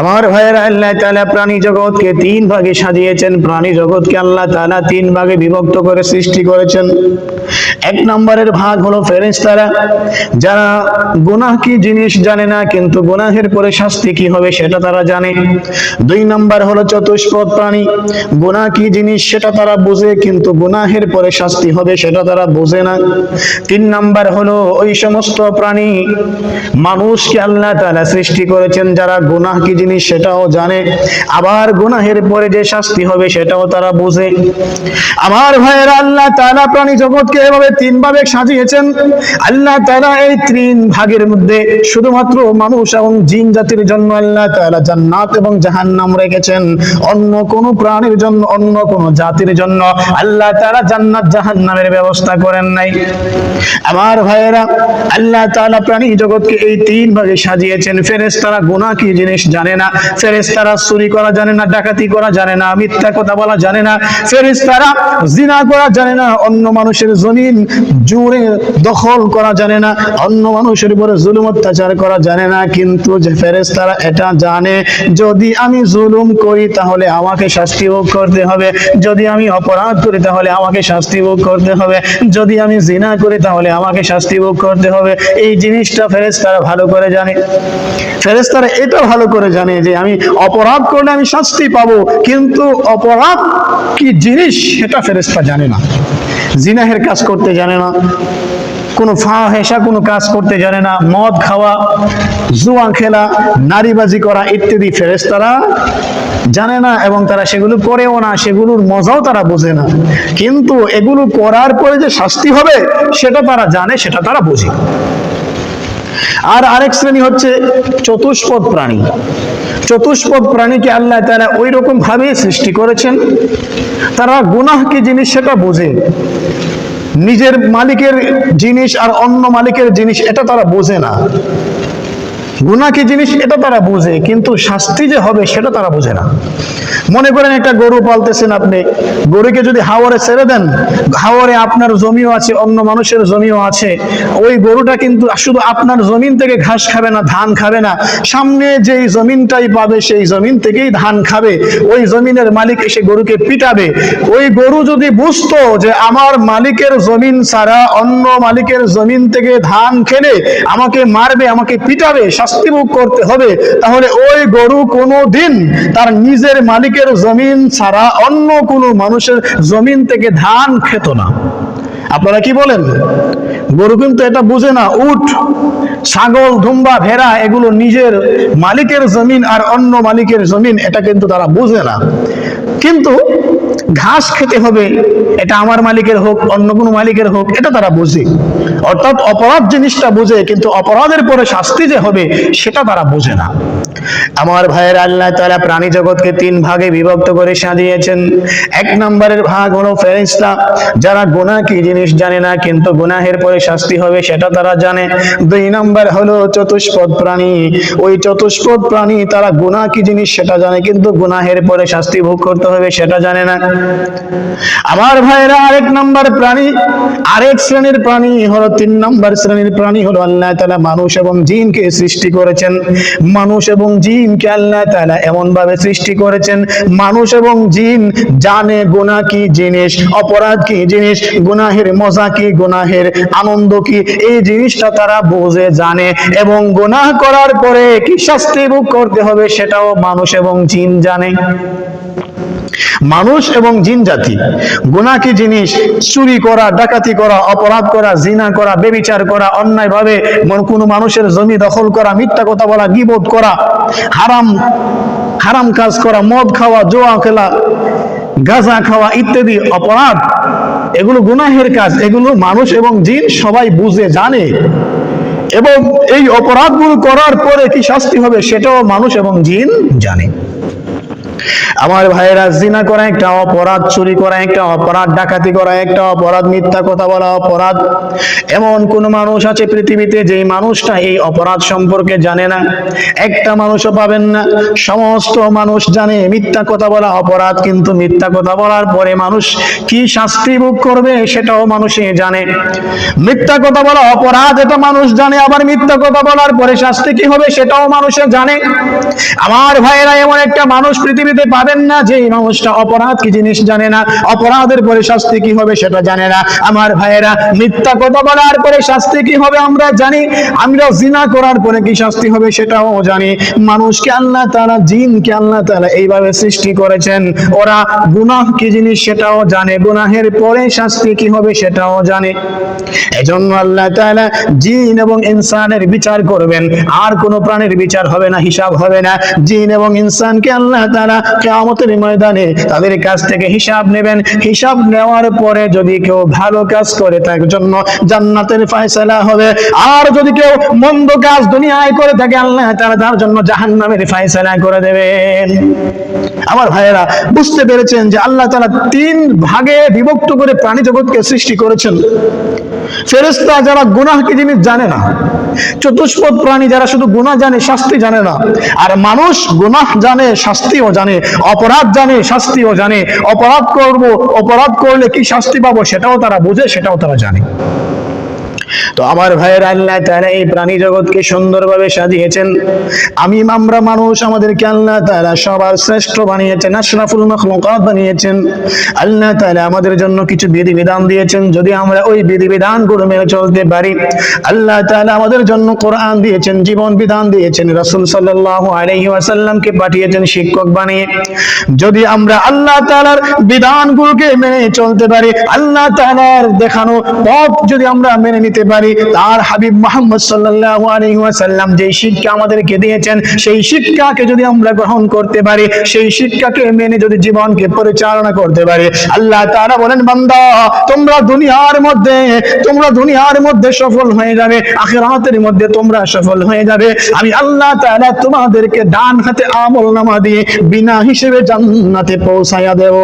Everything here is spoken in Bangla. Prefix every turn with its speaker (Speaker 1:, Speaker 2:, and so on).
Speaker 1: আমার ভাইয়েরা, আল্লাহ তাআলা প্রাণী জগৎকে তিন ভাগে সাজিয়েছেন। প্রাণী জগৎকে আল্লাহ তাআলা তিন ভাগে বিভক্ত করে সৃষ্টি করেছেন। এক নম্বরের ভাগ হলো ফেরেশতারা, যারা গুনাহ কি জিনিস জানে না, কিন্তু গুনাহের পরে শাস্তি কি হবে সেটা তারা জানে। দুই নম্বর হলো চতুষ্পদ প্রাণী, গুনাহ কি জিনিস সেটা তারা বোঝে, কিন্তু গুনাহের পরে শাস্তি হবে সেটা তারা বোঝে না। তিন নম্বর হলো ওই সমস্ত প্রাণী, মানুষকে আল্লাহ তাআলা সৃষ্টি করেছেন, যারা গুনাহ কি জিনিস সেটাও জানে, আবার গুনাহের পরে যে শাস্তি হবে সেটাও তারা বোঝে। আমার ভাইয়েরা, আল্লাহ তাআলা প্রাণী জগৎকে এভাবে তিন ভাগে সাজিয়েছেন। আল্লাহ তাআলা এই তিন ভাগের মধ্যে শুধুমাত্র মানুষ এবং জিন জাতির জন্য আল্লাহ তাআলা জান্নাত এবং জাহান্নাম রেখেছেন। অন্য কোন প্রাণীর জন্য, অন্য কোন জাতির জন্য আল্লাহ তাআলা জান্নাত জাহান্নামের ব্যবস্থা করেন নাই। আমার ভাইয়েরা, আল্লাহ তাআলা প্রাণী জগৎকে এই তিন ভাগে সাজিয়েছেন। ফেরেশতারা গুনাহ কি জিনিস জানে না, ফেরেশতারা চুরি করা জানে না, ডাকাতি করা জানে না, মিথ্যা কথা বলা জানে না, ফেরেশতারা জিনা করা জানে না, অন্য মানুষের জমিন জুড়ে দখল করা জানে না, অন্য মানুষের উপরে জুলুম অত্যাচার করা জানে না। কিন্তু যে ফেরেশতারা এটা জানে, যদি আমি জুলুম করি তাহলে আমাকে শাস্তি ভোগ করতে হবে, যদি আমি অপরাধ করি তাহলে আমাকে শাস্তি ভোগ করতে হবে, যদি আমি জিনা করি তাহলে আমাকে শাস্তি ভোগ করতে হবে। এই জিনিসটা ফেরেশতারা ভালো করে জানে। ফেরেশতারা এটা ভালো করে জানে যে আমি অপরাধ করলে আমি শাস্তি পাবো, কিন্তু অপরাধ কি জিনিস সেটা ফেরেশতা জানে না। জিনাহের কাজ করতে জানে না, কোনো ফাহেসা কোনো কাজ করতে জানে না, মদ খাওয়া, জুয়া খেলা, নারীবাজি করা ইত্যাদি ফেরেশতারা জানে না, এবং তারা সেগুলো করেও না, সেগুলোর মজাও তারা বোঝে না। কিন্তু এগুলো করার পরে যে শাস্তি হবে সেটা তারা জানে, সেটা তারা বোঝে। আর আরেক শ্রেণী হচ্ছে চতুষ্পদ প্রাণী। চতুষ্পদ প্রাণীকে আল্লাহ তাআলা ওই রকম ভাবে সৃষ্টি করেছেন, তারা গুনাহ কি জিনিস সেটা বোঝে, নিজের মালিকের জিনিস আর অন্য মালিকের জিনিস এটা তারা বোঝে না। গুনাহ কি জিনিস এটা তারা বোঝে, কিন্তু শাস্তি যে হবে সেটা তারা বোঝে না। মনে করেন একটা গরু পালতেছেন আপনি, গরুকে যদি হাওরে ছেড়ে দেন, হাওরে আপনার জমিও আছে, অন্য মানুষের জমিও আছে, ওই গরুটা কিন্তু শুধু আপনার জমিন থেকে ঘাস খাবে না, ধান খাবে না, সামনে যেই জমিনটাই পাবে সেই জমিন থেকেই ধান খাবে। ওই জমিনের মালিক এসে গরুকে পিটাবে। ওই গরু যদি বুঝতো যে আমার মালিকের জমিন ছাড়া অন্য মালিকের জমিন থেকে ধান খেলে আমাকে মারবে, আমাকে পিটাবে, শাস্তি ভোগ করতে হবে, তাহলে ওই গরু কোনোদিন তার নিজের মালিকের জমিন ছাড়া অন্য কোনো মানুষের জমিন থেকে ধান খেত না। আপনারা কি বলেন? গরু কিন্তু এটা বুঝে না। উট, ছাগল, দুম্বা, ভেড়া এগুলো নিজের মালিকের জমিন আর অন্য মালিকের জমিন এটা কিন্তু তারা বুঝে না। কিন্তু ঘাস খেতে হবে, এটা আমার মালিকের হোক অন্য কোনো মালিকের হোক, এটা তারা বুঝে। অর্থাৎ অপরাধ জিনিসটা বুঝে, কিন্তু অপরাধের পরে শাস্তি যে হবে সেটা তারা বুঝে না। আমার ভাইয়ের, আল্লাহ তাআলা প্রাণী জগৎকে তিন ভাগে বিভক্ত করে সাজিয়েছেন। এক নম্বরের ভাগ হলো ফেরেশতা, যারা গুনাহ কি জিনিস জানে না, কিন্তু গুনাহের পরে শাস্তি হবে সেটা তারা জানে। দুই নম্বর হলো চতুষ্পদ প্রাণী, ওই চতুষ্পদ প্রাণী তারা গুনাহ কি জিনিস সেটা জানে, কিন্তু গুনাহের পরে শাস্তি ভোগ করতে হবে সেটা জানে না। আমার ভাইয়েরা, আরেক নম্বর প্রাণী, আরেক শ্রেণীর প্রাণী হলো, তিন নম্বর শ্রেণীর প্রাণী হলো আল্লাহ তাআলা মানুষ এবং জিনকে সৃষ্টি করেছেন। মানুষ এবং জিনকে আল্লাহ তাআলা এমন ভাবে সৃষ্টি করেছেন, মানুষ এবং জিন জানে গুনাহ কি জিনিস, অপরাধ কি জিনিস, গুনাহের মজা কি, গুনাহের আনন্দ কি, এই জিনিসটা তারা বুঝে জানে, এবং গুনাহ করার পরে কি শাস্তি ভোগ করতে হবে সেটাও মানুষ এবং জিন জানে। মানুষ এবং জিন জাতি গুনাহ কি জিনিস, চুরি করা, ডাকাতি করা, অপরাধ করা, জিনা করা, ব্যভিচার করা, অন্যায়ভাবে কোনো মানুষের জমি দখল করা, মিথ্যা কথা বলা, গীবত করা, হারাম কাজ করা, মদ খাওয়া, জুয়া খেলা, গাঁজা খাওয়া ইত্যাদি অপরাধ, এগুলো গুনাহের কাজ। এগুলো মানুষ এবং জিন সবাই বুঝে জানে, এবং এই অপরাধগুলো করার পরে কি শাস্তি হবে সেটাও মানুষ এবং জিন জানে। আমার ভাইয়েরা, জিনা করা একটা অপরাধ, চুরি করা একটা অপরাধ, ডাকাতি করা একটা অপরাধ, মিথ্যা কথা বলা অপরাধ। এমন কোন মানুষ আছে পৃথিবীতে যেই মানুষটা এই অপরাধ সম্পর্কে জানে না? একটা মানুষও পাবেন না। সমস্ত মানুষ জানে মিথ্যা কথা বলা অপরাধ, কিন্তু মিথ্যা কথা বলার পরে মানুষ কি শাস্তি ভোগ করবে সেটাও মানুষই জানে। মিথ্যা কথা বলা অপরাধ এটা মানুষ জানে, আবার মিথ্যা কথা বলার পরে শাস্তি কি হবে সেটাও মানুষে জানে। আমার ভাইয়েরা, এমন একটা মানুষ পৃথিবীতে পাবেন না যে মানুষটা অপরাধ কি জিনিস জানে না, অপরাধের পরে শাস্তি কি হবে সেটা জানে না। আমার ভাইয়েরা, মিথ্যা কথা বলার পরে শাস্তি কি হবে আমরা জানি, আমরা জিনা করার পরে কি শাস্তি হবে সেটাও জানি। মানুষকে আল্লাহ তাআলা, জিনকে আল্লাহ তাআলা এইভাবে সৃষ্টি করেছেন, ওরা গুনাহ কি জিনিস সেটাও জানে, গুনাহের পরে শাস্তি কি হবে সেটাও জানে। এজন্য আল্লাহ তাআলা জিন এবং ইনসানের বিচার করবেন, আর কোন প্রাণীর বিচার হবে না, হিসাব হবে না। জিন এবং ইনসানকে আল্লাহ তাআলা কিয়ামতের ময়দানে তাদের কাছ থেকে হিসাব নেবেন। হিসাব নেওয়ার পরে যদি কেউ ভালো কাজ করে তার জন্য জান্নাতের ফয়সালা হবে, আর যদি কেউ মন্দ কাজ দুনিয়ায় করে থাকে আল্লাহ তাআলা তার জন্য জাহান্নামের ফয়সালা করে দেবেন। আমার ভাইয়েরা, বুঝতে পেরেছেন যে আল্লাহ তাআলা তিন ভাগে বিভক্ত করে প্রাণী জগৎকে সৃষ্টি করেছেন। ফেরেশতা যারা গুনাহ কি জিনিস জানে না, চতুষ্পদ প্রাণী যারা শুধু গুনাহ জানে, শাস্তি জানে না। আর মানুষ গুনাহ জানে, শাস্তিও জানে, অপরাধ জানে, শাস্তিও জানে। অপরাধ করব, অপরাধ করলে কি শাস্তি পাবো সেটাও তারা বুঝে, সেটাও তারা জানে। তো আমার ভাইয়ের, আল্লাহ তাআলা এই প্রাণী জগৎকে সুন্দরভাবে সাজিয়েছেন। আমরা মানুষ, আমাদেরকে আল্লাহ তাআলা সবার শ্রেষ্ঠ বানিয়েছেন, আশরাফুল মাখলুকাত বানিয়েছেন। আল্লাহ তাআলা আমাদের জন্য কিছু বিধিবিধান দিয়েছেন, যদি আমরা ওই বিধিবিধানগুলো মেনে চলতে পারি। আল্লাহ তাআলা আমাদের জন্য কোরআন দিয়েছেন, জীবন বিধান দিয়েছেন, রাসূল সাল্লাল্লাহু আলাইহি ওয়াসাল্লামকে পাঠিয়েছেন শিক্ষক বানিয়ে। যদি আমরা আল্লাহ তাআলার বিধানগুলোকে মেনে চলতে পারি, আল্লাহ তাআলার দেখানো পথ যদি আমরা মেনে নিতে পারি, তার হাবিব মুহাম্মদ সাল্লাল্লাহু আলাইহি ওয়াসাল্লাম যে শিক্ষা আমাদেরকে দিয়েছেন সেই শিক্ষাকে যদি আমরা গ্রহণ করতে পারি, সেই শিক্ষাকে মেনে যদি জীবনকে পরিচালনা করতে পারি, আল্লাহ তাআলা বলেন, বান্দা তোমরা দুনিয়ার মধ্যে সফল হয়ে যাবে, আখিরাতের মধ্যে তোমরা সফল হয়ে যাবে। আমি আল্লাহ তাআলা তোমাদেরকে ডান হাতে আমলনামা দিয়ে বিনা হিসেবে জান্নাতে পৌঁছায়া দেব।